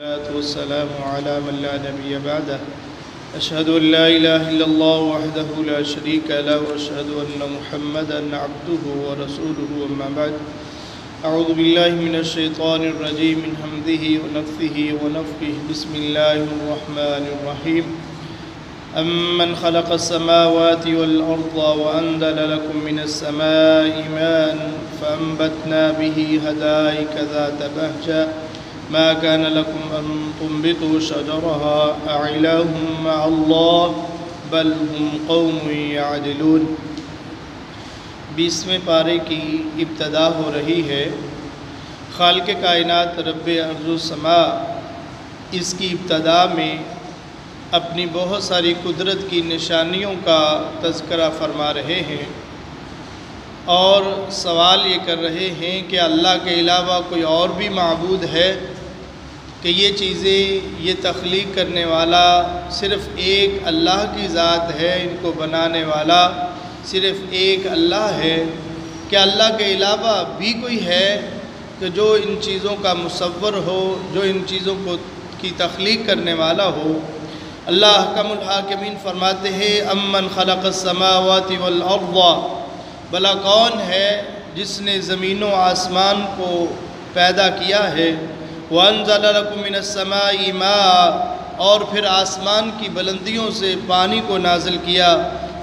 والسلام على من لا نبي بعده أشهد أن لا إله إلا الله وحده لا شريك له وأشهد أن محمدًا عبده ورسوله أما بعد أعوذ بالله من الشيطان الرجيم من همزه ونفثه ونفخه بسم الله الرحمن الرحيم أمن خلق السماوات والأرض وأنزل لكم من السماء ماء فأنبتنا به حدائق ذات بهجة ما كان لكم أن تنبتوا شجرها أإله مع الله بل هم قوم يعدلون 20ویں پارے کی ابتدا ہو رہی ہے۔ خالق کائنات رب ارض و سما اس کی ابتدا میں اپنی بہت ساری قدرت کی نشانیوں کا تذکرہ فرما رہے ہیں اور سوال یہ کر رہے ہیں کہ اللہ کے علاوہ کوئی اور بھی معبود ہے کہ یہ چیزیں یہ تخلیق کرنے والا صرف ایک اللہ کی ذات ہے، ان کو بنانے والا صرف ایک اللہ ہے؟ کہ اللہ کے علاوہ بھی کوئی ہے کہ جو ان چیزوں کا مصور ہو، جو ان چیزوں کی تخلیق کرنے والا ہو؟ اللہ احکم الحاکمین فرماتے ہیں امن خلق السماوات والارض، بھلا کون ہے جس نے زمین و آسمان کو پیدا کیا ہے؟ وَأَنزَلَ لَكُم مِّنَ السَّمَاءِ مَاءً، اور پھر آسمان کی بلندیوں سے پانی کو نازل کیا۔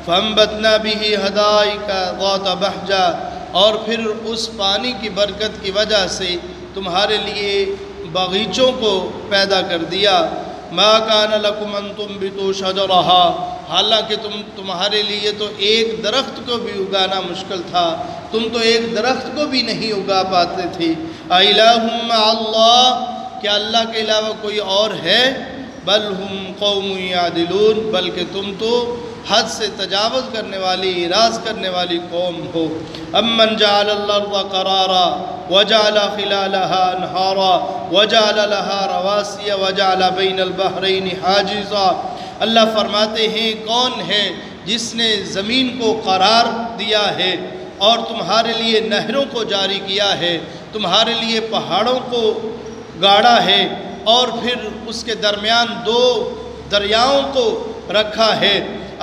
فَأَنبَتْنَا بِهِ حَدَائِقَ ذَاتَ بَهْجَةٍ، اور پھر اس پانی کی برکت کی وجہ سے تمہارے لیے باغیچوں کو پیدا کر دیا۔ مَا كَانَ لَكُمْ أَن تُنبِتُوا شَجَرَهَا، حالانکہ تمہارے لیے تو ایک درخت کو بھی اگانا مشکل تھا، تم تو ایک درخت کو بھی نہیں اگا پاتے تھے۔ اِلٰہٌ مع اللہ، کیا اللہ کے علاوہ کوئی اور ہے؟ بل ہم قوم یعدلون، بلکہ تم تو حد سے تجاوز کرنے والی، اعراض کرنے والی قوم ہو۔ امن جعل الارض قرارا وجعل خلالها انہارا وجعل لها رواسي وجعل بین البحرین حاجزا، اللہ فرماتے ہیں کون ہے جس نے زمین کو قرار دیا ہے اور تمہارے لیے نہروں کو جاری کیا ہے، تمہارے لیے پہاڑوں کو گاڑا ہے اور پھر اس کے درمیان دو دریاؤں کو رکھا ہے۔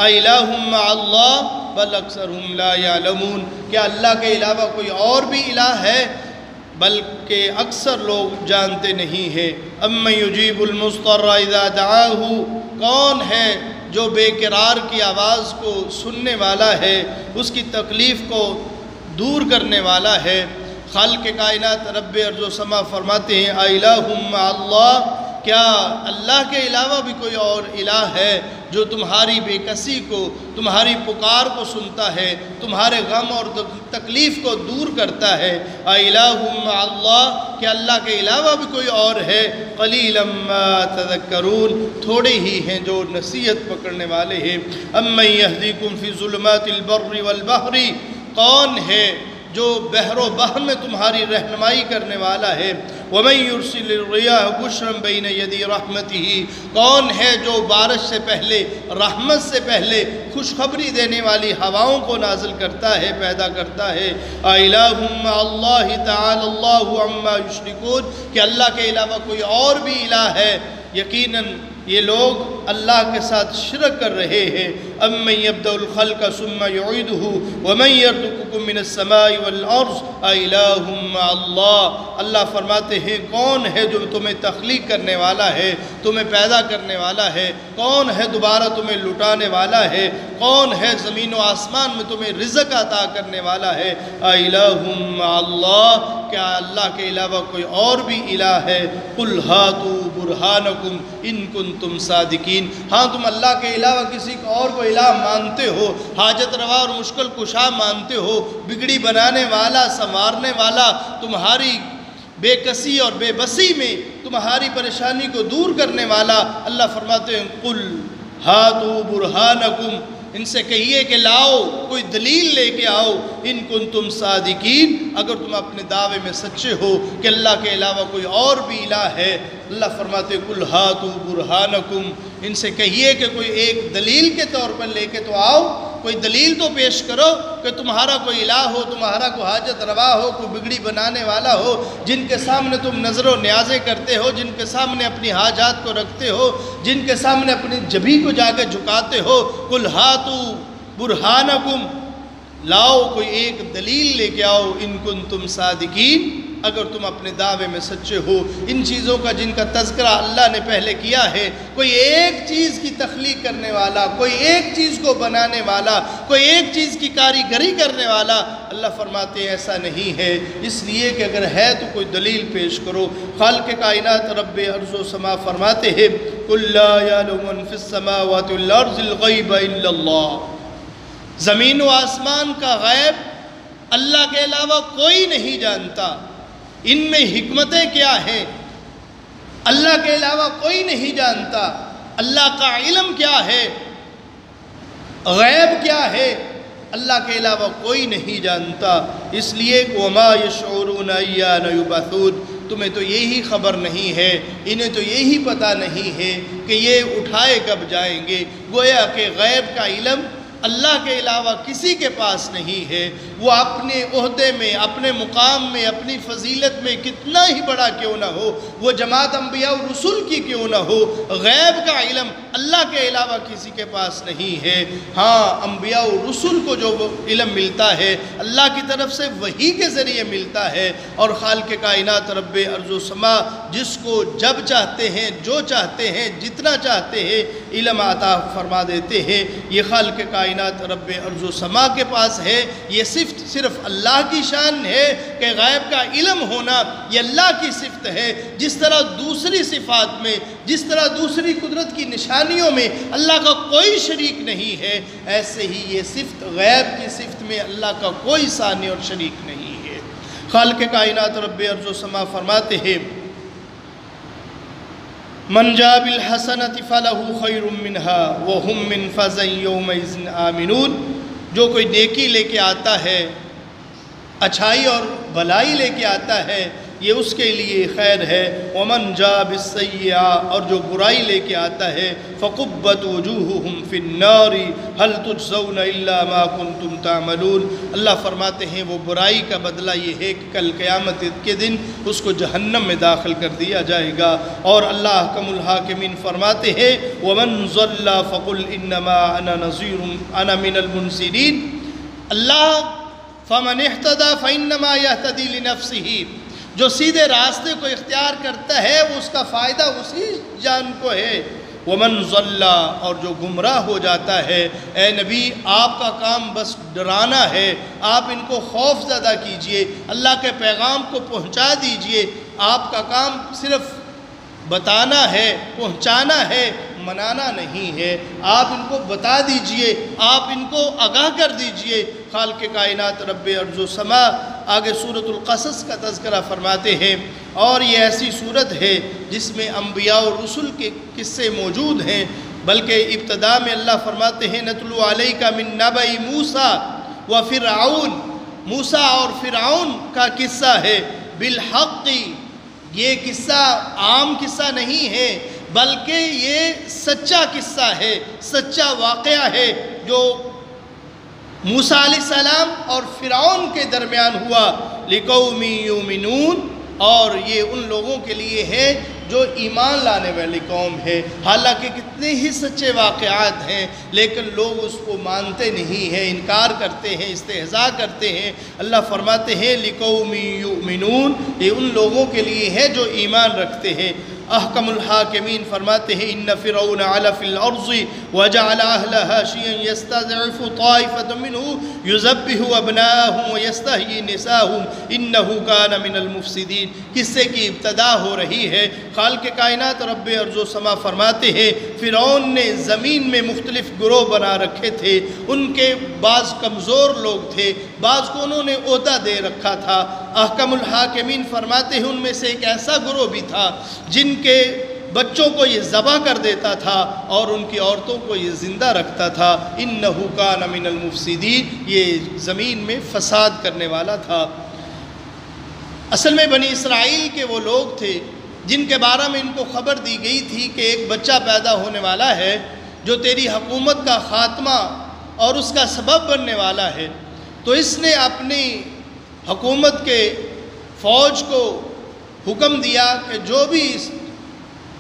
اِلٰہٌ مع اللہ بل اکثرہم لا یعلمون، کیا اللہ کے علاوہ کوئی اور بھی الہ ہے؟ بلکہ اکثر لوگ جانتے نہیں ہیں۔ امن یجیب المضطر اذا دعاہ، کون ہے جو بے قرار کی آواز کو سننے والا ہے، اس کی تکلیف کو دور کرنے والا ہے؟ خالق کائنات رب ارض و سما فرماتے ہیں اِلٰہٌ مع اللہ، کیا اللہ کے علاوہ بھی کوئی اور الہ ہے جو تمہاری بے کسی کو، تمہاری پکار کو سنتا ہے، تمہارے غم اور تکلیف کو دور کرتا ہے؟ اِلٰہٌ مع اللہ، کیا اللہ کے علاوہ بھی کوئی اور ہے؟ قلیلا ما تذکرون، تھوڑے ہی ہیں جو نصیحت پکڑنے والے ہیں۔ امن یہدیکم فی ظلمات البر والبحر، کون ہے جو بحر و بحر میں تمہاری رہنمائی کرنے والا ہے؟ وَمَن يُرْسِلِ الرِّيَاحَ بُشْرًا بَيْنَ يَدِي رَحْمَتِهِ، کون ہے جو بارش سے پہلے، رحمت سے پہلے خوشخبری دینے والی ہواؤں کو نازل کرتا ہے، پیدا کرتا ہے؟ اِلٰہٌ مع اللہ تعالی اللہ عما یشرکون، کہ اللہ کے علاوہ کوئی اور بھی الہ ہے؟ یقیناً یہ لوگ اللہ کے ساتھ شرک کر رہے ہیں۔ امن یبدأ الخلق ثم یعیدہ ومن یرزقکم من السماء والارض اِلٰہٌ مع اللہ، اللہ فرماتے ہیں کون ہے جو تمہیں تخلیق کرنے والا ہے، تمہیں پیدا کرنے والا ہے؟ کون ہے دوبارہ تمہیں لٹانے والا ہے؟ کون ہے زمین و آسمان میں تمہیں رزق عطا کرنے والا ہے؟ اِلٰہٌ مع اللہ، کیا اللہ کے علاوہ کوئی اور بھی الہ ہے؟ قل ہاتوا برہانکم ان کنتم صادقین، ہاں تم اللہ کے علاوہ کسی اور کو الہ مانتے ہو، حاجت روا اور مشکل کشا مانتے ہو، بگڑی بنانے والا، سنوارنے والا، تمہاری بے کسی اور بے بسی میں تمہاری پریشانی کو دور کرنے والا، اللہ فرماتے ہیں قل ہاتوا برہانکم، ان سے کہیے کہ لاؤ کوئی دلیل لے کے آؤ، ان کنتم صادقین، اگر تم اپنے دعوے میں سچے ہو کہ اللہ کے علاوہ کوئی اور بھی الہ ہے۔ اللہ فرماتے قل ہاتوا برہانکم، ان سے کہیے کہ کوئی ایک دلیل کے طور پر لے کے تو آؤ، کوئی دلیل تو پیش کرو کہ تمہارا کوئی الہ ہو، تمہارا کوئی حاجت روا ہو، کوئی بگڑی بنانے والا ہو، جن کے سامنے تم نظر و نیازیں کرتے ہو، جن کے سامنے اپنی حاجات کو رکھتے ہو، جن کے سامنے اپنی جبھی کو جا کے جھکاتے ہو۔ قُلْ هَاتُوا بُرْهَانَكُمْ، لاؤ کوئی ایک دلیل لے کے آؤ، ان کنتم صادقین، اگر تم اپنے دعوے میں سچے ہو۔ ان چیزوں کا جن کا تذکرہ اللہ نے پہلے کیا ہے، کوئی ایک چیز کی تخلیق کرنے والا، کوئی ایک چیز کو بنانے والا، کوئی ایک چیز کی کاریگری کرنے والا، اللہ فرماتے ہیں ایسا نہیں ہے۔ اس لیے کہ اگر ہے تو کوئی دلیل پیش کرو۔ خالق کائنات رب ارض و سما فرماتے ہیں قُلْ لَا يَعْلَمُ مَن فِي السَّمَاوَاتِ وَالْأَرْضِ الْغَيْبَ إِلَّا اللَّهُ، زمین و آسمان کا غیب اللہ کے علاوہ کوئی نہیں جانتا۔ ان میں حکمتیں کیا ہیں اللہ کے علاوہ کوئی نہیں جانتا۔ اللہ کا علم کیا ہے، غیب کیا ہے، اللہ کے علاوہ کوئی نہیں جانتا۔ اس لیے وَمَا يَشْعُرُونَ أَيَّانَ يُبْعَثُونَ، تمہیں تو یہی خبر نہیں ہے، انہیں تو یہی پتہ نہیں ہے کہ یہ اٹھائے کب جائیں گے۔ گویا کہ غیب کا علم اللہ کے علاوہ کسی کے پاس نہیں ہے۔ وہ اپنے عہدے میں، اپنے مقام میں، اپنی فضیلت میں کتنا ہی بڑا کیوں نہ ہو، وہ جماعت انبیاء و رسول کی کیوں نہ ہو، غیب کا علم اللہ کے علاوہ کسی کے پاس نہیں ہے۔ ہاں، انبیاء و رسول کو جو علم ملتا ہے اللہ کی طرف سے وحی کے ذریعے ملتا ہے، اور خالق کائنات رب ارض و سما جس کو جب چاہتے ہیں، جو چاہتے ہیں، جتنا چاہتے ہیں علم عطا فرما دیتے ہیں۔ یہ خالق کائنات رب ارض و سما کے پاس ہے۔ یہ صرف اللہ کی شان ہے کہ غیب کا علم ہونا یہ اللہ کی صفت ہے۔ جس طرح دوسری صفات میں، جس طرح دوسری قدرت کی نشانیوں میں اللہ کا کوئی شریک نہیں ہے، ایسے ہی یہ صفت غیب کی صفت میں اللہ کا کوئی ثانی اور شریک نہیں ہے۔ خالق کائنات رب ارض و سما فرماتے ہیں من جاء بالحسنۃ فلہ خیر منہا وہم من فزع یومئذ آمنون، جو کوئی نیکی لے کے آتا ہے، اچھائی اور بھلائی لے کے آتا ہے، یہ اس کے لیے خیر ہے۔ ومن جاء بالسیئۃ، اور جو برائی لے کے آتا ہے، فقبت وجوہہم فی النار هل تجزون الا ما کنتم تعملون، اللہ فرماتے ہیں وہ برائی کا بدلہ یہ ہے کہ کل قیامت کے دن اس کو جہنم میں داخل کر دیا جائے گا۔ اور اللہ احکم الحاکمین فرماتے ہیں ومن ضل فقل انما انا نذیر انا من المنذرین، اللہ فمن اہتدی فانما یہتدی لنفسہ، جو سیدھے راستے کو اختیار کرتا ہے وہ اس کا فائدہ اسی جان کو ہے۔ ومن ضل، اور جو گمراہ ہو جاتا ہے، اے نبی آپ کا کام بس ڈرانا ہے، آپ ان کو خوف زدہ کیجئے، اللہ کے پیغام کو پہنچا دیجئے، آپ کا کام صرف بتانا ہے، پہنچانا ہے، منانا نہیں ہے۔ آپ ان کو بتا دیجئے، آپ ان کو آگاہ کر دیجئے۔ خالق کائنات رب ارض و سما آگے سورۃ القصص کا تذکرہ فرماتے ہیں، اور یہ ایسی سورت ہے جس میں انبیاء و رسل کے قصے موجود ہیں، بلکہ ابتدا میں اللہ فرماتے ہیں نتلو علیک من نبأ موسیٰ و فرعون، موسیٰ اور فرعون کا قصہ ہے، بالحق، یہ قصہ عام قصہ نہیں ہے بلکہ یہ سچا قصہ ہے، سچا واقعہ ہے جو موسیٰ علیہ السلام اور فرعون کے درمیان ہوا، لِقَوْمٍ یُؤْمِنُونَ، اور یہ ان لوگوں کے لیے ہے جو ایمان لانے والی قوم ہے۔ حالانکہ کتنے ہی سچے واقعات ہیں لیکن لوگ اس کو مانتے نہیں ہیں، انکار کرتے ہیں، استہزاء کرتے ہیں۔ اللہ فرماتے ہیں لِقَوْمٍ یُؤْمِنُونَ، یہ ان لوگوں کے لیے ہے جو ایمان رکھتے ہیں۔ احکم الحاکمین فرماتے ہیں ان فرعون علا فی الارض وجعل اہلہا شیعا یستضعف طائفۃ منہ یذبح ابناءہم ویستحیی نساءہم انہ کان من المفسدین۔ قصے کی ابتدا ہو رہی ہے۔ خالق کائنات رب ارض و سما فرماتے ہیں فرعون نے زمین میں مختلف گروہ بنا رکھے تھے، ان کے بعض کمزور لوگ تھے، بعض کو انہوں نے عہدہ دے رکھا تھا۔ احکم الحاکمین فرماتے ہیں ان میں سے ایک ایسا گروہ بھی تھا جن کے بچوں کو یہ ذبح کر دیتا تھا اور ان کی عورتوں کو یہ زندہ رکھتا تھا۔ انہ کان من المفسدین، یہ زمین میں فساد کرنے والا تھا۔ اصل میں بنی اسرائیل کے وہ لوگ تھے جن کے بارے میں ان کو خبر دی گئی تھی کہ ایک بچہ پیدا ہونے والا ہے جو تیری حکومت کا خاتمہ اور اس کا سبب بننے والا ہے، تو اس نے اپنی حکومت کے فوج کو حکم دیا کہ جو بھی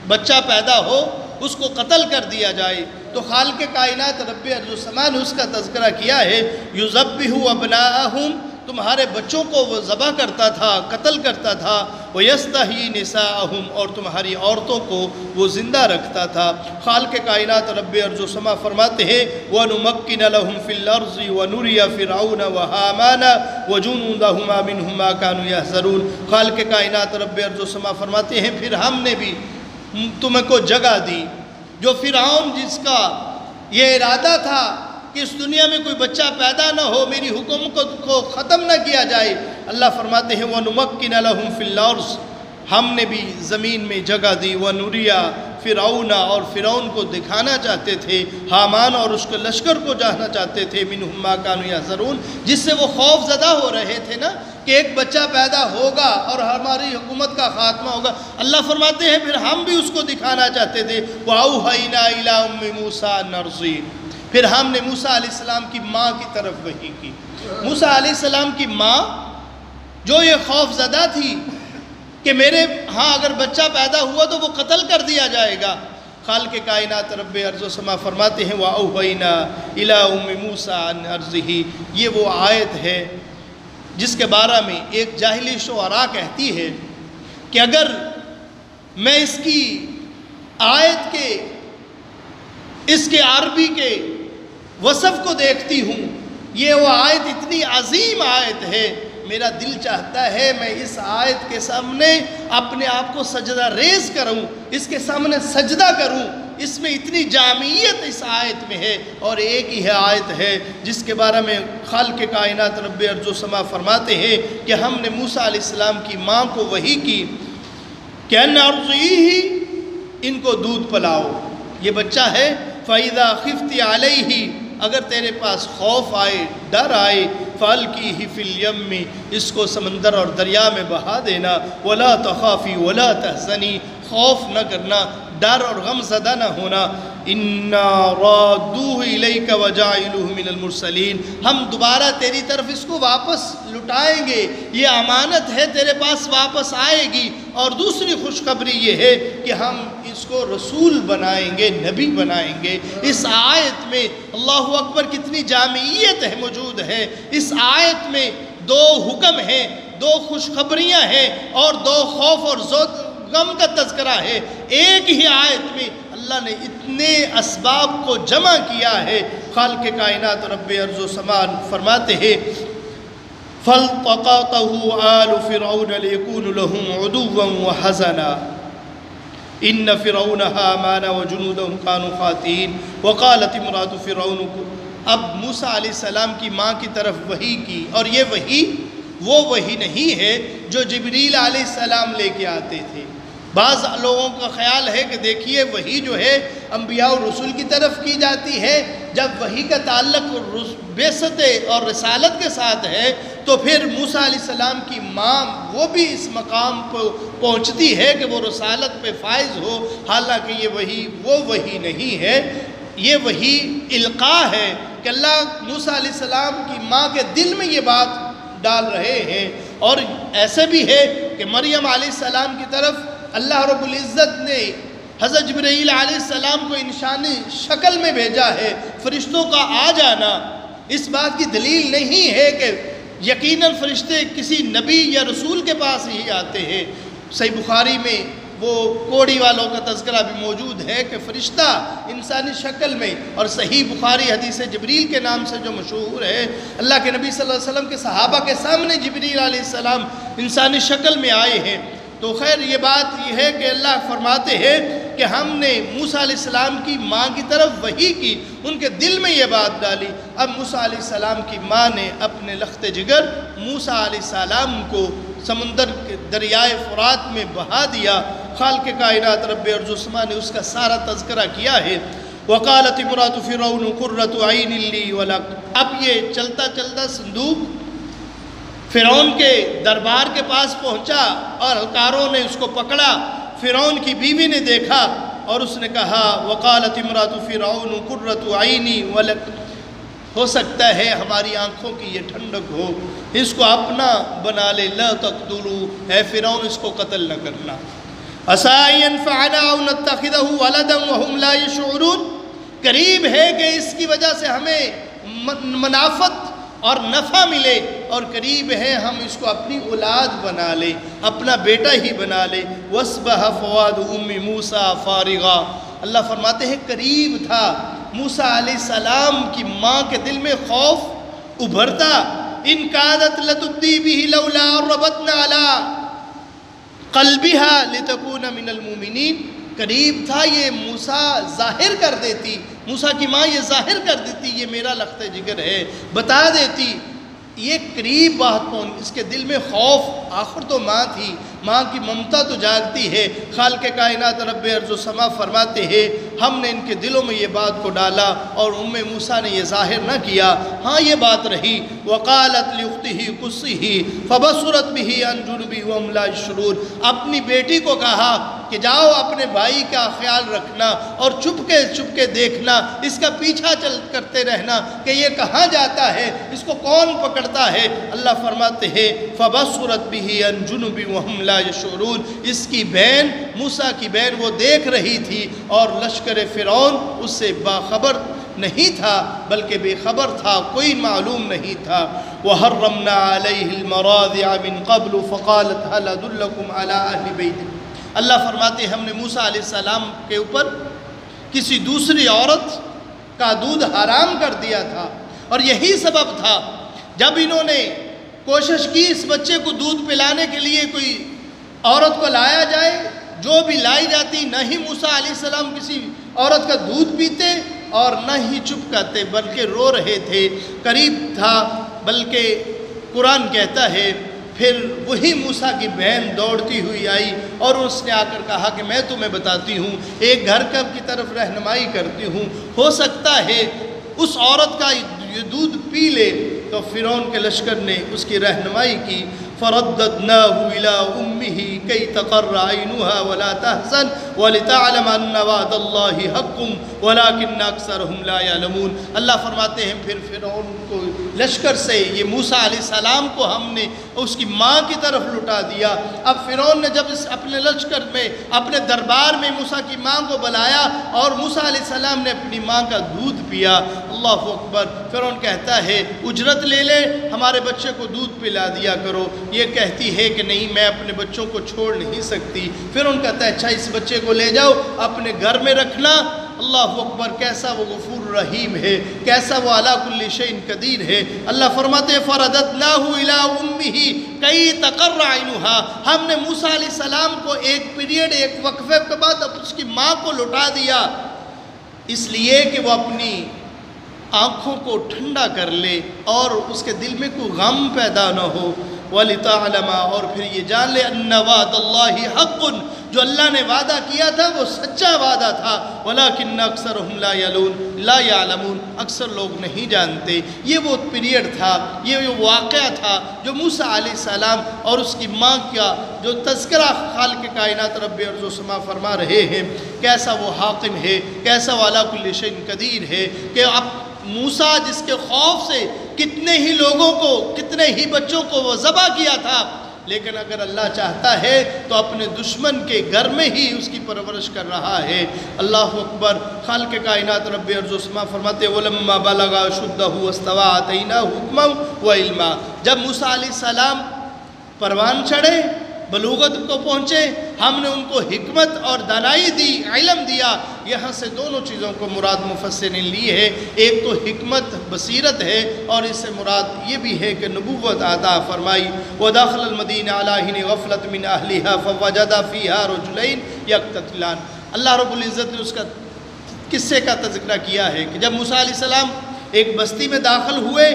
بچہ پیدا ہو اس کو قتل کر دیا جائے۔ تو خالق کائنات رب ارض و سما نے اس کا تذکرہ کیا ہے، یذبح ابناءہم، تمہارے بچوں کو وہ ذبح کرتا تھا، قتل کرتا تھا، ویستحیی نساءہم، اور تمہاری عورتوں کو وہ زندہ رکھتا تھا۔ خالق کائنات رب ارض و سما فرماتے ہیں وَنُمَكِّنَ لَهُمْ فِي الْأَرْضِ وَنُرِيَ فِرْعَوْنَ وَهَامَانَ وَجُنُودَهُمَا مِنْهُمْ مَا كَانُوا يَحْذَرُونَ۔ خالق کائنات رب ارض و سما فرماتے ہیں پھر ہم نے بھی تمہیں کو جگہ دی، جو فرعون جس کا یہ ارادہ تھا کہ اس دنیا میں کوئی بچہ پیدا نہ ہو، میری حکومت کو ختم نہ کیا جائے، اللہ فرماتے ہیں وَنُمَكِّنَ لَهُمْ فِي الْأَرْضِ، ہم نے بھی زمین میں جگہ دی، وَنُرِيَ فرعون، اور فرعون کو دکھانا چاہتے تھے، حامان اور اس کے لشکر کو جانا چاہتے تھے، مِنْهُمْ مَا كَانُوا يَحْذَرُونَ، جس سے وہ خوف زدہ ہو رہے تھے نا کہ ایک بچہ پیدا ہوگا اور ہماری حکومت کا خاتمہ ہوگا۔ اللہ فرماتے ہیں پھر ہم بھی اس کو دکھانا چاہتے تھے، وَأَوْحَيْنَا إِلَىٰ أُمِّ مُوسَىٰ أَنْ أَرْضِعِهِ، پھر ہم نے موسیٰ علیہ السلام کی ماں کی طرف وحی کی۔ موسیٰ علیہ السلام کی ماں جو یہ خوف زدہ تھی کہ میرے ہاں اگر بچہ پیدا ہوا تو وہ قتل کر دیا جائے گا، خالق کائنات رب ارض و سما فرماتے ہیں وَأَوْحَيْنَا إِلَىٰ أُمِّ مُوسَىٰ أَنْ أَرْضِعِهِ، یہ وہ آیت ہے جس کے بارے میں ایک جاہلی شعراء کہتی ہے کہ اگر میں اس کی آیت کے اس کے عربی کے وصف کو دیکھتی ہوں، یہ وہ آیت اتنی عظیم آیت ہے، میرا دل چاہتا ہے میں اس آیت کے سامنے اپنے آپ کو سجدہ ریز کروں، اس کے سامنے سجدہ کروں، اس میں اتنی جامعیت اس آیت میں ہے، اور ایک ہی آیت ہے جس کے بارے میں خالق کائنات رب ارض و سما فرماتے ہیں کہ ہم نے موسیٰ علیہ السلام کی ماں کو وحی کی کہ ان ارضعیہ، ان کو دودھ پلاؤ، یہ بچہ ہے، فَإِذَا خِفْتِ عَلَيْهِ، اگر تیرے پاس خوف آئے، ڈر آئے، فَأَلْقِيهِ فِي الْيَمِّ، اس کو سمندر اور دریا میں بہا دینا، وَلَا تَخَافِي وَلَا تَحْزَنِي، خوف نہ کرنا، ڈر اور غم زدہ نہ ہونا، اِنَّا رَادُّوهُ إِلَيْكَ وَجَاعِلُوهُ مِنَ الْمُرْسَلِينَ، ہم دوبارہ تیری طرف اس کو واپس لٹائیں گے، یہ امانت ہے تیرے پاس واپس آئے گی، اور دوسری خوشخبری یہ ہے کہ ہم اس کو رسول بنائیں گے، نبی بنائیں گے۔ اس آیت میں اللہ اکبر کتنی جامعیت ہے موجود ہے، اس آیت میں دو حکم ہیں، دو خوشخبریاں ہیں، اور دو خوف اور غم کا تذکرہ ہے، ایک ہی آیت میں اللہ نے اتنے اسباب کو جمع کیا ہے۔ خالق کائنات رب ارض و سما فرماتے ہیں فَالْتَقَطَهُ آلُ فِرْعَوْنَ لِيَكُونَ لَهُمْ عُدُوًّا وَحَزَنًا إِنَّ فِرْعَوْنَ هَامَانَ وَجُنُودَهُمْ كَانُوا خَاطِئِينَ وَقَالَتِ امْرَأَتُ فِرْعَوْنَ، اب موسیٰ علیہ السلام کی ماں کی طرف وحی کی، اور یہ وحی وہ وحی نہیں ہے جو جبریل علیہ السلام لے کے آتے تھے۔ بعض لوگوں کا خیال ہے کہ دیکھیے وحی جو ہے انبیاء اور رسول کی طرف کی جاتی ہے، جب وحی کا تعلق بعثت اور رسالت کے ساتھ ہے تو پھر موسیٰ علیہ السلام کی ماں وہ بھی اس مقام پر پہنچتی ہے کہ وہ رسالت پہ فائز ہو، حالانکہ یہ وحی وہ وحی نہیں ہے، یہ وحی القاء ہے کہ اللہ موسیٰ علیہ السلام کی ماں کے دل میں یہ بات ڈال رہے ہیں۔ اور ایسے بھی ہے کہ مریم علیہ السلام کی طرف اللہ رب العزت نے حضرت جبرائیل علیہ السلام کو انسانی شکل میں بھیجا ہے۔ فرشتوں کا آ جانا اس بات کی دلیل نہیں ہے کہ یقیناً فرشتے کسی نبی یا رسول کے پاس ہی آتے ہیں۔ صحیح بخاری میں وہ کوڑی والوں کا تذکرہ بھی موجود ہے کہ فرشتہ انسانی شکل میں، اور صحیح بخاری حدیث جبریل کے نام سے جو مشہور ہے، اللہ کے نبی صلی اللہ علیہ وسلم کے صحابہ کے سامنے جبریل علیہ السلام انسانی شکل میں آئے ہیں۔ تو خیر یہ بات یہ ہے کہ اللہ فرماتے ہیں کہ ہم نے موسیٰ علیہ السلام کی ماں کی طرف وحی کی، ان کے دل میں یہ بات ڈالی۔ اب موسیٰ علیہ السلام کی ماں نے اپنے لخت جگر موسیٰ علیہ السلام کو سمندر کے دریائے فرات میں بہا دیا۔ خالق کائنات رب ارض و سما نے اس کا سارا تذکرہ کیا ہے۔ وقالت امرأۃ فرعون قرۃ عین لی ولک، اب یہ چلتا چلتا صندوق فرعون کے دربار کے پاس پہنچا اور اہلکاروں نے اس کو پکڑا۔ فرعون کی بیوی نے دیکھا اور اس نے کہا وقالت امرأۃ فرعون قرۃ عینی ولک، ہو سکتا ہے ہماری آنکھوں کی یہ ٹھنڈک ہو، اس کو اپنا بنا لے۔ لا تقتلوا، اے فرعون اس کو قتل نہ کرنا۔ عَسَىٰ يَنفَعَنَا أَوْ نَتَّخِذَهُ وَلَدًا وَهُمْ لَا يَشْعُرُونَ، قریب ہے کہ اس کی وجہ سے ہمیں منافت اور نفع ملے، اور قریب ہے ہم اس کو اپنی اولاد بنا لے، اپنا بیٹا ہی بنا لے۔ وَأَصْبَحَ فُؤَادُ أُمِّ مُوسَىٰ فَارِغًا، اللہ فرماتے ہیں قریب تھا موسیٰ علیہ السلام کی ماں کے دل میں خوف ابھرتا۔ إِن كَادَتْ لَتُبْدِي بِهِ لَوْلَا أَن رَّبَطْنَا عَلَىٰ قَلْبِهَا لِتَكُونَ مِنَ الْمُؤْمِنِينَ، قریب تھا یہ موسیٰ ظاہر کر دیتی، موسیٰ کی ماں یہ ظاہر کر دیتی یہ میرا لخت جگر ہے، بتا دیتی۔ یہ قریب بات کون، اس کے دل میں خوف، آخر تو ماں تھی، ماں کی ممتا تو جاگتی ہے۔ خالق کائنات رب ارض و سما فرماتے ہیں ہم نے ان کے دلوں میں یہ بات کو ڈالا اور موسیٰ نے یہ ظاہر نہ کیا۔ ہاں یہ بات رہی۔ وقالت لأخته قصه فبصرت به عن جنب وهم لا يشعرون، اپنی بیٹی کو کہا کہ جاؤ اپنے بھائی کا خیال رکھنا اور چپ کے دیکھنا، اس کا پیچھا کرتے رہنا کہ یہ کہاں جاتا ہے، اس کو کون پکڑتا ہے۔ اللہ فرماتے ہیں فبصرت به عن جنب وهم لا يشعرون، اس کی بہن موسیٰ کی بہن وہ دیکھ رہی تھی اور لشکر فرعون اس سے باخبر نہیں تھا بلکہ بے خبر تھا، کوئی معلوم نہیں تھا۔ وَحَرَّمْنَا عَلَيْهِ الْمَرَاضِعَ مِن قَبْلُ فَقَالَتْ هَلْ أَدُلُّكُمْ عَلَىٰ أَهْلِ بَيْتٍ، اللہ فرماتے ہیں ہم نے موسیٰ علیہ السلام کے اوپر کسی دوسری عورت کا دودھ حرام کر دیا تھا، اور یہی سبب تھا جب انہوں نے کوشش کی اس بچے کو دودھ پلانے کے لیے کوئی عورت کو لایا جائے، جو بھی لائی جاتی نہ ہی موسیٰ علیہ السلام کسی عورت کا دودھ پیتے اور نہ ہی چپ کرتے بلکہ رو رہے تھے، قریب تھا۔ بلکہ قرآن کہتا ہے پھر وہی موسیٰ کی بہن دوڑتی ہوئی آئی اور اس نے آ کر کہا کہ میں تمہیں بتاتی ہوں، ایک گھر کی طرف رہنمائی کرتی ہوں، ہو سکتا ہے اس عورت کا یہ دودھ پی لے۔ تو فرعون کے لشکر نے اس کی رہنمائی کی۔ فرددناه إلى أمه كي تقر عينها ولا تحزن ولتعلم أن وعد الله حق ولكن أكثرهم لا يعلمون، اللہ فرماتے ہیں پھر فرعون کو لشکر سے یہ موسیٰ علیہ السلام کو ہم نے اس کی ماں کی طرف لٹا دیا۔ اب فرعون نے جب اپنے لشکر میں اپنے دربار میں موسیٰ کی ماں کو بلایا اور موسیٰ علیہ السلام نے اپنی ماں کا دودھ پیا۔ اللہ اکبر۔ فرعون کہتا ہے اجرت لے لے، ہمارے بچے کو دودھ پلا دیا کرو۔ یہ کہتی ہے کہ نہیں میں اپنے بچوں کو چھوڑ نہیں سکتی۔ فرعون کہتا ہے اچھا اس بچے کو لے جاؤ اپنے گھر میں رکھنا۔ اللہ اکبر، کیسا وہ غفور رحیم ہے، کیسا وہ علی کل شیء قدیر ہے۔ اللہ فرماتے ہیں فرددناه الى امه کی تقر عینها، ہم نے موسیٰ علیہ السلام کو ایک پیریڈ، ایک وقفے کے بعد اس کی ماں کو لٹا دیا، اس لیے کہ وہ اپنی آنکھوں کو ٹھنڈا کر لے اور اس کے دل میں کوئی غم پیدا نہ ہو۔ وَلِتَعْلَمَ، اور پھر یہ جان لے أَنَّ وَعْدَ اللَّهِ حَقٌّ، جو اللہ نے وعدہ کیا تھا وہ سچا وعدہ تھا۔ وَلَكِنَّ أَكْثَرُهُمْ لَا يَعْلَمُونَ، اکثر لوگ نہیں جانتے۔ یہ وہ پیریڈ تھا، یہ واقعہ تھا جو موسیٰ علیہ السلام اور اس کی ماں کا جو تذکرہ خالق کائنات رب ارض و سما فرما رہے ہیں، کیسا وہ حاکم ہے، کیسا وہ علی کل شیء قدیر ہے، کہ اب موسیٰ جس کے خوف سے کتنے ہی لوگوں کو، کتنے ہی بچوں کو وہ ذبح کیا تھا، لیکن اگر اللہ چاہتا ہے تو اپنے دشمن کے گھر میں ہی اس کی پرورش کر رہا ہے۔ اللہ اکبر۔ خالق کائنات رب ارض و سما فرماتے وَلَمَّا بَلَغَ أَشُدَّهُ وَاسْتَوَىٰ آتَيْنَاهُ حُکْمًا وَعِلْمًا، جب موسیٰ علیہ السلام پروان چڑھے، بلوغت کو پہنچے، ہم نے ان کو حکمت اور دانائی دی، علم دیا۔ یہاں سے دونوں چیزوں کو مراد مفسرین نے لی ہے، ایک تو حکمت بصیرت ہے اور اس سے مراد یہ بھی ہے کہ نبوت عطا فرمائی۔ وَدَخَلَ الْمَدِينَ عَلَىٰ حِينِ غَفْلَةٍ مِّنْ أَهْلِهَا فَوَجَدَ فِيهَا رَجُلَيْنِ يَقْتَتِلَانِ، اللہ رب العزت نے اس کا قصے کا تذکرہ کیا ہے کہ جب موسیٰ علیہ السلام ایک بستی میں داخل ہوئے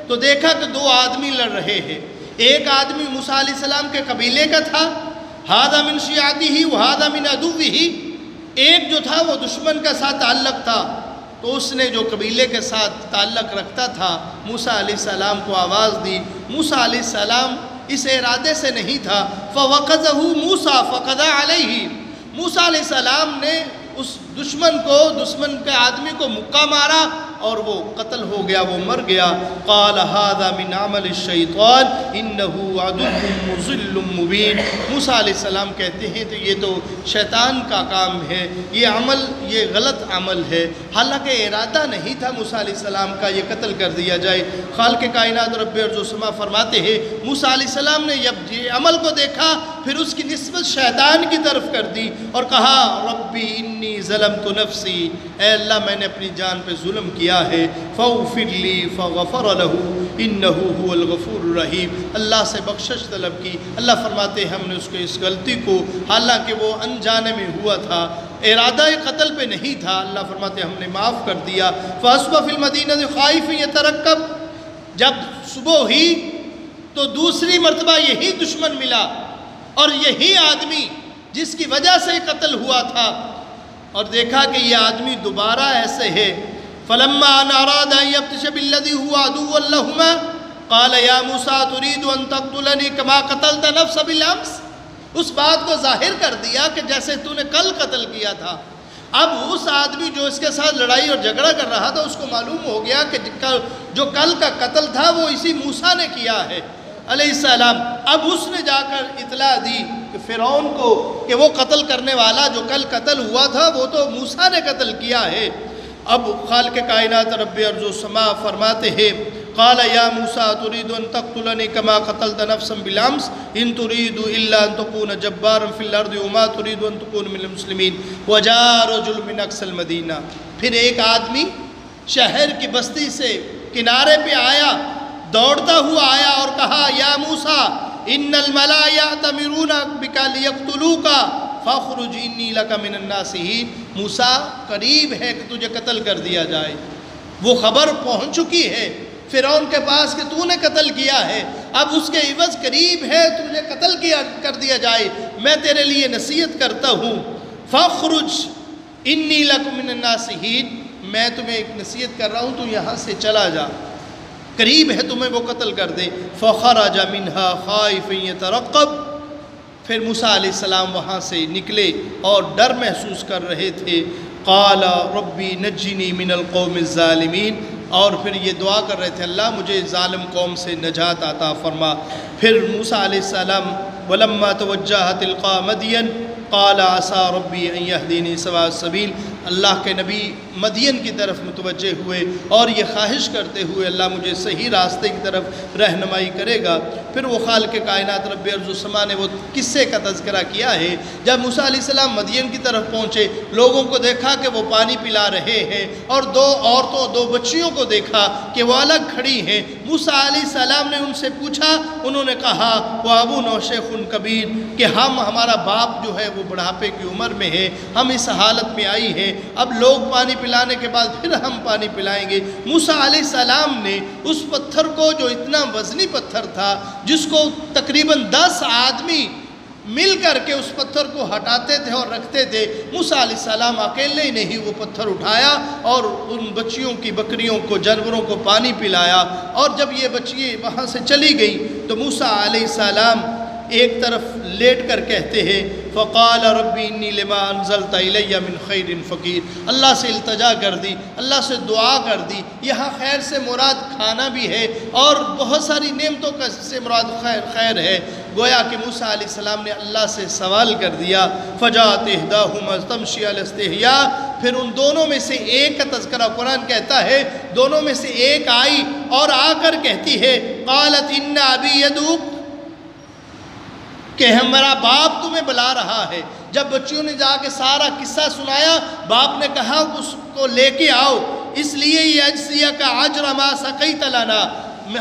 تو دیکھا کہ دو آدمی لڑ رہے ہیں۔ ایک آدمی موسیٰ علیہ السلام کے قبیلے کا تھا، ہذا من شیعته وہذا من عدوه، ایک جو تھا وہ دشمن کا ساتھ تعلق تھا، تو اس نے جو قبیلے کے ساتھ تعلق رکھتا تھا موسیٰ علیہ السلام کو آواز دی۔ موسیٰ علیہ السلام اس ارادے سے نہیں تھا، فَوَقَذَهُ مُوسَىٰ فَقَضَىٰ عَلَيْهِ، موسیٰ علیہ السلام نے اس دشمن کے آدمی کو مکہ مارا اور وہ قتل ہو گیا، وہ مر گیا۔ قال هذا من عمل الشیطان انه عدو مضل مبین۔ موسیٰ علیہ السلام کہتے ہیں تو یہ تو شیطان کا کام ہے، یہ عمل یہ غلط عمل ہے، حالانکہ ارادہ نہیں تھا موسیٰ علیہ السلام کا یہ قتل کر دیا جائے۔ خالق کائنات رب ارض و سما فرماتے ہیں موسیٰ علیہ السلام نے جب یہ عمل کو دیکھا پھر اس کی نسبت شیطان کی طرف کر دی اور کہا ربی انی ظلمت نفسی، اے اللہ میں نے اپنی جان پہ ظلم کیا ہے، فاغفر لی فغفر لہ انہ هو الغفور الرحیم، اللہ سے بخشش طلب کی۔ اللہ فرماتے ہیں ہم نے اس کے اس غلطی کو، حالانکہ وہ انجانے میں ہوا تھا، ارادہ قتل پہ نہیں تھا، اللہ فرماتے ہیں ہم نے معاف کر دیا۔ فاصبح فی المدینہ خائف یترقب، جب صبح ہوئی تو دوسری مرتبہ یہی دشمن ملا اور یہی آدمی جس کی وجہ سے قتل ہوا تھا، اور دیکھا کہ یہ آدمی دوبارہ ایسے ہے۔ فلما ان اراد ان یبطش بالذی هو عدو لہما قال یا موسیٰ ترید ان تقتلنی کما قتلت نفسا بالامس، اس بات کو ظاہر کر دیا کہ جیسے تو نے کل قتل کیا تھا۔ اب اس آدمی جو اس کے ساتھ لڑائی اور جھگڑا کر رہا تھا اس کو معلوم ہو گیا کہ جو کل کا قتل تھا وہ اسی موسیٰ نے کیا ہے علیہ السلام۔ اب اس نے جا کر اطلاع دی کہ فرعون کو کہ وہ قتل کرنے والا جو کل قتل ہوا تھا وہ تو موسیٰ نے قتل کیا ہے۔ اب خالق کائنات رب ارض و سما فرماتے ہیں قال یا موسیٰ ترید ان تقتلنی کما قتلت نفسا بالامس ان ترید الا ان تکون جبارا فی الارض وما ترید ان تکون من المسلمین وجاء رجل من اقصی المدینہ۔ پھر ایک آدمی شہر کی بستی سے کنارے پہ آیا، دوڑتا ہوا آیا اور کہا یا موسیٰ ان الملا یأتمرون بک لیقتلوک فاخرج انی لک من الناصحین، موسیٰ قریب ہے کہ تجھے قتل کر دیا جائے، وہ خبر پہنچ چکی ہے فرعون کے پاس کہ تو نے قتل کیا ہے، اب اس کے عوض قریب ہے تجھے قتل کر دیا جائے، میں تیرے لیے نصیحت کرتا ہوں فاخرج انی لک من الناصحین، میں تمہیں ایک نصیحت کر رہا ہوں تو یہاں سے چلا جا، قریب ہے تمہیں وہ قتل کر دے۔ فخرج منہا خائفا یترقب، پھر موسیٰ علیہ السلام وہاں سے نکلے اور ڈر محسوس کر رہے تھے۔ قال ربی نجنی من القوم الظالمین، اور پھر یہ دعا کر رہے تھے اللہ مجھے ظالم قوم سے نجات عطا فرما۔ پھر موسیٰ علیہ السلام ولما توجہ تلقا مدین قال عسى ربی ان یہدینی سواء السبیل، اللہ کے نبی مدین کی طرف متوجہ ہوئے اور یہ خواہش کرتے ہوئے اللہ مجھے صحیح راستے کی طرف رہنمائی کرے گا۔ پھر وہ خالق کائنات رب ارض و سما نے وہ قصے کا تذکرہ کیا ہے، جب موسیٰ علیہ السلام مدین کی طرف پہنچے لوگوں کو دیکھا کہ وہ پانی پلا رہے ہیں اور دو عورتوں دو بچیوں کو دیکھا کہ وہ الگ کھڑی ہیں۔ موسیٰ علیہ السلام نے ان سے پوچھا، انہوں نے کہا وہ ابونا شیخ کبیر کہ ہمارا باپ جو ہے وہ بڑھاپے کی عمر میں ہے، ہم اس حالت میں آئی ہیں، اب لوگ پانی پلانے کے بعد پھر ہم پانی پلائیں گے۔ موسیٰ علیہ السلام نے اس پتھر کو جو اتنا وزنی پتھر تھا جس کو تقریباً 10 آدمی مل کر کے اس پتھر کو ہٹاتے تھے اور رکھتے تھے، موسیٰ علیہ السلام اکیلے ہی نہیں وہ پتھر اٹھایا اور ان بچیوں کی بکریوں کو جانوروں کو پانی پلایا، اور جب یہ بچی وہاں سے چلی گئی تو موسیٰ علیہ السلام ایک طرف لیٹ کر کہتے ہیں فقال ربی انی لما انزلت الی من خیر فقیر، اللہ سے التجا کر دی، اللہ سے دعا کر دی۔ یہاں خیر سے مراد کھانا بھی ہے اور بہت ساری نعمتوں کا سے مراد خیر ہے، گویا کہ موسیٰ علیہ السلام نے اللہ سے سوال کر دیا۔ فجاءت احداہما تمشی علی استحیاء، پھر ان دونوں میں سے ایک کا تذکرہ قرآن کہتا ہے دونوں میں سے ایک آئی اور آ کر کہتی ہے قالت ان ابی یدعوک، کہ ہمارا باپ تمہیں بلا رہا ہے۔ جب بچیوں نے جا کے سارا قصہ سنایا باپ نے کہا اس کو لے کے آؤ، اس لیے یہ اجزیہ کا اجر ما سقیت لنا،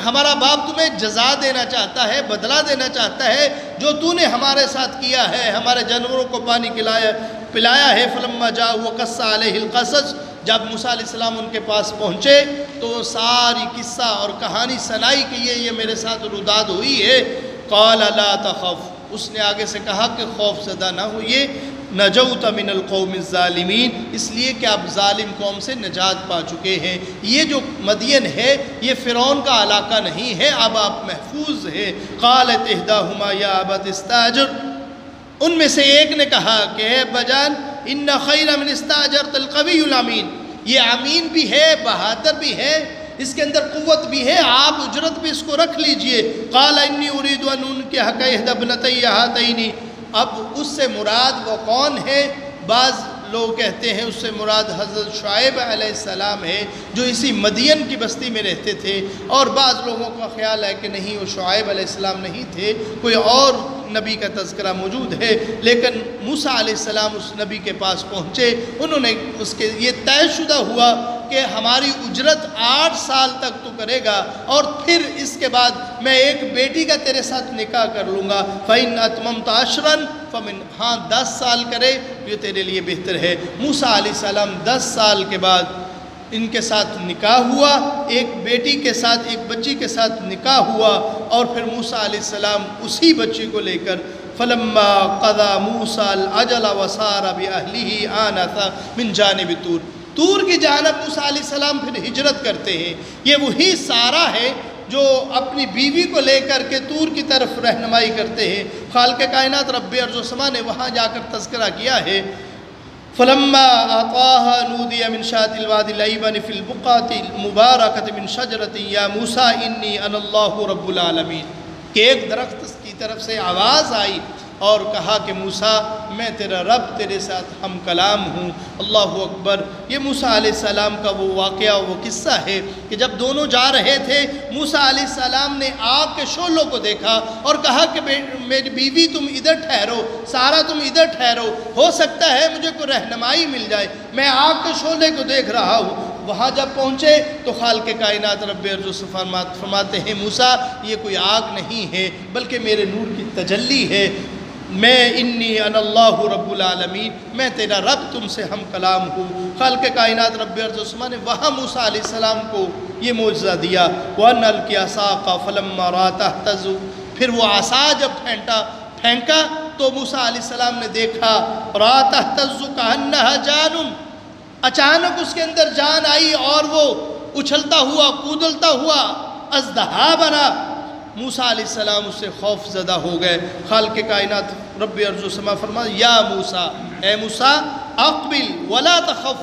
ہمارا باپ تمہیں جزا دینا چاہتا ہے، بدلہ دینا چاہتا ہے جو تو نے ہمارے ساتھ کیا ہے، ہمارے جانوروں کو پانی پلایا ہے۔ فلما جاء وقص علیہ القصص، جب موسیٰ علیہ السلام ان کے پاس پہنچے تو ساری قصہ اور کہانی سنائی کہ یہ میرے ساتھ روداد ہوئی ہے۔ قال لا تخف، اس نے آگے سے کہا کہ خوف زدہ نہ ہوئیے، نجوت من القوم الظالمین، اس لیے کہ آپ ظالم قوم سے نجات پا چکے ہیں۔ یہ جو مدین ہے یہ فرعون کا علاقہ نہیں ہے، اب آپ محفوظ ہیں۔ قالت احداہما یا ابت استاجر، ان میں سے ایک نے کہا کہ اے ابا جان ان خیر من استاجرت القوی الامین، یہ امین بھی ہے، بہادر بھی ہے، اس کے اندر قوت بھی ہے، آپ اجرت بھی اس کو رکھ لیجئے۔ قال انی اريد ان انکحک احدی ابنتی ہاتین، اب اس سے مراد وہ کون ہے؟ بعض لوگ کہتے ہیں اس سے مراد حضرت شعیب علیہ السلام ہے جو اسی مدین کی بستی میں رہتے تھے، اور بعض لوگوں کا خیال ہے کہ نہیں، وہ شعیب علیہ السلام نہیں تھے، کوئی اور نبی کا تذکرہ موجود ہے۔ لیکن موسیٰ علیہ السلام اس نبی کے پاس پہنچے، انہوں نے اس کے یہ طے شدہ ہوا کہ ہماری اجرت 8 سال تک تو کرے گا، اور پھر اس کے بعد میں ایک بیٹی کا تیرے ساتھ نکاح کر لوں گا۔ فَإِنْ أَتْمَمْتَ عَشْرًا فَمِنْ، ہاں 10 سال کرے یہ تیرے لیے بہتر ہے۔ موسیٰ علیہ السلام 10 سال کے بعد ان کے ساتھ نکاح ہوا، ایک بیٹی کے ساتھ، ایک بچی کے ساتھ نکاح ہوا، اور پھر موسیٰ علیہ السلام اسی بچی کو لے کر فَلَمَّا قَضَى مُوسَى الْأَجَلَ وَسَارَ بِأَهْلِهِ آنَسَ مِنْ جَانِبِ طور، طور کی جانب موسیٰ علیہ السلام پھر ہجرت کرتے ہیں۔ یہ وہی سارہ ہے جو اپنی بیوی کو لے کر کے طور کی طرف رہنمائی کرتے ہیں۔ خالق کائنات رب ارض و سما نے وہاں جا کر تذکرہ کیا ہے، فَلَمَّا آتَاهَا نُودِيَ مِنْ شَاطِئِ الْوَادِ الْأَيْمَنِ فِي الْبُقْعَةِ الْمُبَارَكَةِ مِنْ شَجَرَةٍ يَا مُوسَىٰ إِنِّي أَنَا اللَّهُ رَبُّ الْعَالَمِينَ، کہ ایک درخت کی طرف سے آواز آئی اور کہا کہ موسیٰ میں تیرا رب، تیرے ساتھ ہم کلام ہوں۔ اللہ اکبر۔ یہ موسیٰ علیہ السلام کا وہ واقعہ، وہ قصہ ہے کہ جب دونوں جا رہے تھے، موسیٰ علیہ السلام نے آگ کے شعلوں کو دیکھا اور کہا کہ میری بیوی تم ادھر ٹھہرو، سارہ تم ادھر ٹھہرو، ہو سکتا ہے مجھے کوئی رہنمائی مل جائے، میں آگ کے شعلے کو دیکھ رہا ہوں۔ وہاں جب پہنچے تو خالق کائنات رب ارض و سما فرماتے ہیں موسیٰ یہ کوئی آگ نہیں ہے بلکہ میرے نور کی تجلی ہے، میں انی انا اللہ رب العالمین، میں تیرا رب، تم سے ہم کلام ہوں۔ خالق کائنات رب ارض و سما نے وہاں موسیٰ علیہ السلام کو یہ معجزہ دیا، وَأَنَّ الْقِيَ عَصَاكَ فَلَمَّا رَأَىٰ تَهْتَزُّ، پھر وہ عصا جب پھینکا تو موسیٰ علیہ السلام نے دیکھا، رَأَىٰ تَهْتَزُّ كَأَنَّهَا جَانٌ، اچانک اس کے اندر جان آئی اور وہ اچھلتا ہوا، کودلتا ہوا اژدہا بنا۔ موسیٰ علیہ السلام اس سے خوف زدہ ہو گئے۔ خالق کائنات رب ارض و سما فرمایا، یا موسیٰ، اے موسیٰ، اقبل ولا تخف،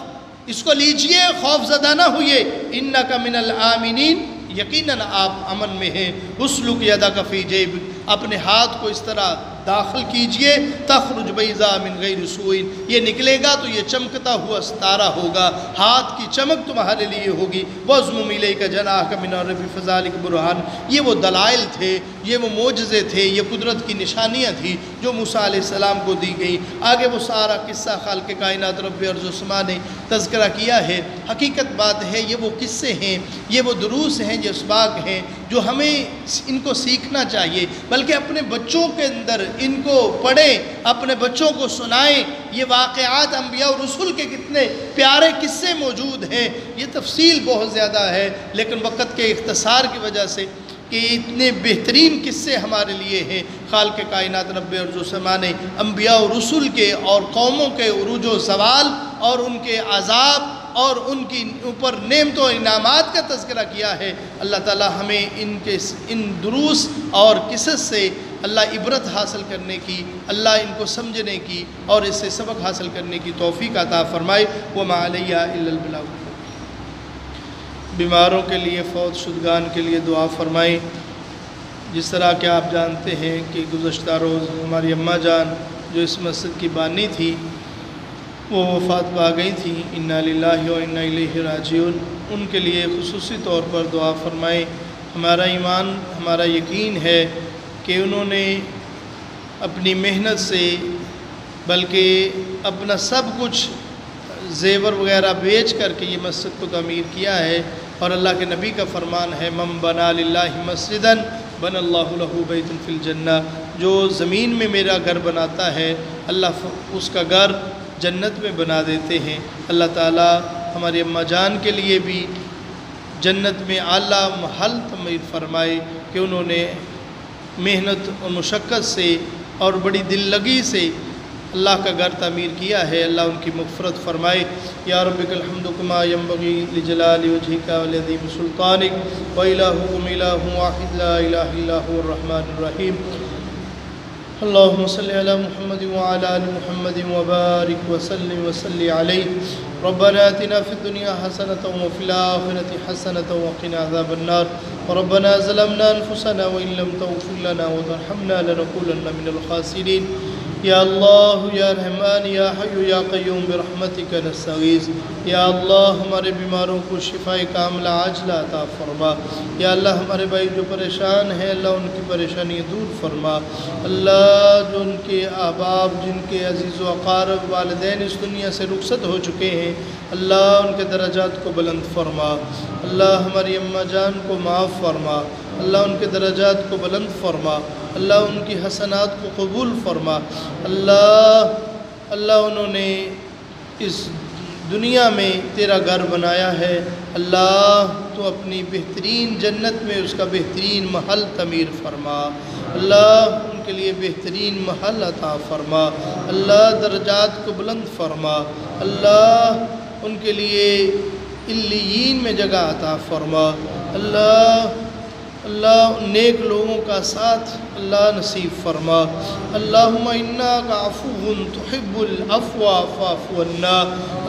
اس کو لیجئے، خوف زدہ نہ ہوئے، انک من الآمنین، یقیناً آپ امن میں ہیں۔ اسلک یدک فی جیبک، اپنے ہاتھ کو اس طرح داخل کیجئے، تخرج بیضاء من غیر سوء، یہ نکلے گا تو یہ چمکتا ہوا ستارہ ہوگا، ہاتھ کی چمک تمہارے لیے ہوگی۔ وَاضْمُمْ إِلَيْكَ جَنَاحَكَ مِنَ الرِّجْلِ فَذَلِكَ برہان، یہ وہ دلائل تھے، یہ وہ معجزے تھے، یہ قدرت کی نشانیاں تھیں جو موسیٰ علیہ السلام کو دی گئی۔ آگے وہ سارا قصہ خالق کائنات رب ارض و سما نے تذکرہ کیا ہے۔ حقیقت بات ہے یہ وہ قصے ہیں، یہ وہ دروس ہیں، یہ اسباق ہیں جو ہمیں ان کو سیکھنا چاہیے، بلکہ اپنے بچوں کے اندر ان کو پڑھیں، اپنے بچوں کو سنائیں۔ یہ واقعات انبیاء و رسول کے کتنے پیارے قصے موجود ہیں، یہ تفصیل بہت زیادہ ہے، لیکن وقت کے اختصار کی وجہ سے کہ اتنے بہترین قصے ہمارے لیے ہیں۔ خالق کائنات رب ارض و سما نے انبیاء و رسول کے اور قوموں کے عروج و زوال اور ان کے عذاب اور ان کی اوپر نعمت و انعامات کا تذکرہ کیا ہے۔ اللہ تعالی ہمیں ان دروس اور قصص سے اللہ عبرت حاصل کرنے کی، اللہ ان کو سمجھنے کی اور اس سے سبق حاصل کرنے کی توفیق عطا فرمائے۔ وَمَا عَلَيَّ إِلَّا الْبَلَاغُ۔ بیماروں کے لیے، فوت شدگان کے لیے دعا فرمائیں۔ جس طرح کہ آپ جانتے ہیں کہ گزشتہ روز ہماری اماں جان جو اس مسجد کی بانی تھی وہ وفات پا گئی تھی، انا للہ و انا الیہ راجعون، ان کے لیے خصوصی طور پر دعا فرمائیں۔ ہمارا ایمان، ہمارا یقین ہے کہ انہوں نے اپنی محنت سے بلکہ اپنا سب کچھ زیور وغیرہ بیچ کر کے یہ مسجد کو تعمیر کیا ہے، اور اللہ کے نبی کا فرمان ہے من بنا للہ مسجدا بن اللہ لہ بیت فی الجنہ، جو زمین میں میرا گھر بناتا ہے اللہ اس کا گھر جنت میں بنا دیتے ہیں۔ اللہ تعالی ہماری اماں جان کے لیے بھی جنت میں اعلیٰ محل تعمیر فرمائے کہ انہوں نے محنت اور مشقت سے اور بڑی دل لگی سے اللہ کا گھر تعمیر کیا ہے۔ اللہ ان کی مغفرت فرمائے۔ یا ربک الحمد کما ینبغی لجلال وجہک ولعظیم سلطانک وإلہکم الہ واحد لا الہ الا هو الرحمن الرحیم۔ اللهم صل على محمد وعلى آل محمد وبارك وسلم وصل عليه. ربنا آتنا في الدنيا حسنة وفي الآخرة حسنة وقنا عذاب النار. ربنا ظلمنا أنفسنا وإن لم تغفر لنا وترحمنا لنكونن من الخاسرين. یا اللہ یا رحمان یا حی یا قیوم برحمتک نستغیث. یا اللہ ہمارے بیماروں کو شفاء کاملہ عاجلہ عطا فرما. یا اللہ ہمارے بھائی جو پریشان ہیں اللہ ان کی پریشانی دور فرما. اللہ جو ان کے احباب جن کے عزیز و اقارب والدین اس دنیا سے رخصت ہو چکے ہیں اللہ ان کے درجات کو بلند فرما. اللہ ہماری اماں جان کو معاف فرما. اللہ ان کے درجات کو بلند فرما. اللہ ان کی حسنات کو قبول فرما. اللہ انہوں نے اس دنیا میں تیرا گھر بنایا ہے. اللہ تو اپنی بہترین جنت میں اس کا بہترین محل تعمیر فرما. اللہ ان کے لیے بہترین محل عطا فرما. اللہ درجات کو بلند فرما. اللہ ان کے لیے علیین میں جگہ عطا فرما. اللہ نیک لوگوں کا ساتھ اللہ نصیب فرما. اللہم انکا عفو تحب العفو فاعف عنا.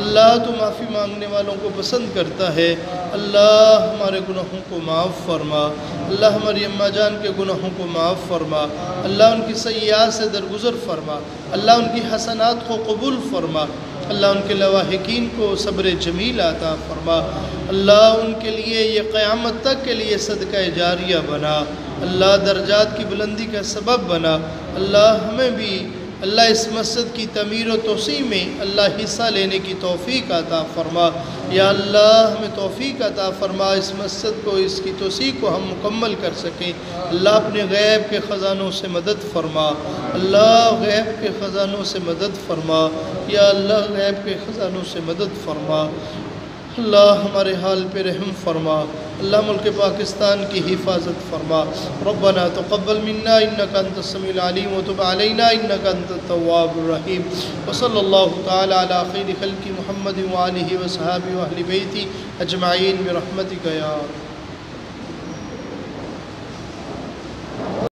اللہ تو معافی مانگنے والوں کو پسند کرتا ہے. اللہ ہمارے گناہوں کو معاف فرما. اللہ ہماری اماں جان کے گناہوں کو معاف فرما. اللہ ان کی سیئات سے درگزر فرما. اللہ ان کی حسنات کو قبول فرما. اللہ ان کے لواحقین کو صبر جمیل عطا فرما. اللہ ان کے لیے یہ قیامت تک کے لیے صدقہ جاریہ بنا. اللہ درجات کی بلندی کا سبب بنا. اللہ ہمیں بھی اللہ اس مسجد کی تعمیر و توسیع میں اللہ حصہ لینے کی توفیق عطا فرما. یا اللہ ہمیں توفیق عطا فرما اس مسجد کو اس کی توسیع کو ہم مکمل کر سکیں. اللہ اپنے غیب کے خزانوں سے مدد فرما. اللہ غیب کے خزانوں سے مدد فرما. یا اللہ غیب کے خزانوں سے مدد فرما. اللہ ہمارے حال پہ رحم فرما. اللہ ملک پاکستان کی حفاظت فرما. ربنا تقبل منا انك انت السميع العليم وتب علينا انك انت التواب الرحيم. وصلى الله تعالى على خير خلق محمد وآله وصحابه واهل بيته اجمعين برحمتك يا رب.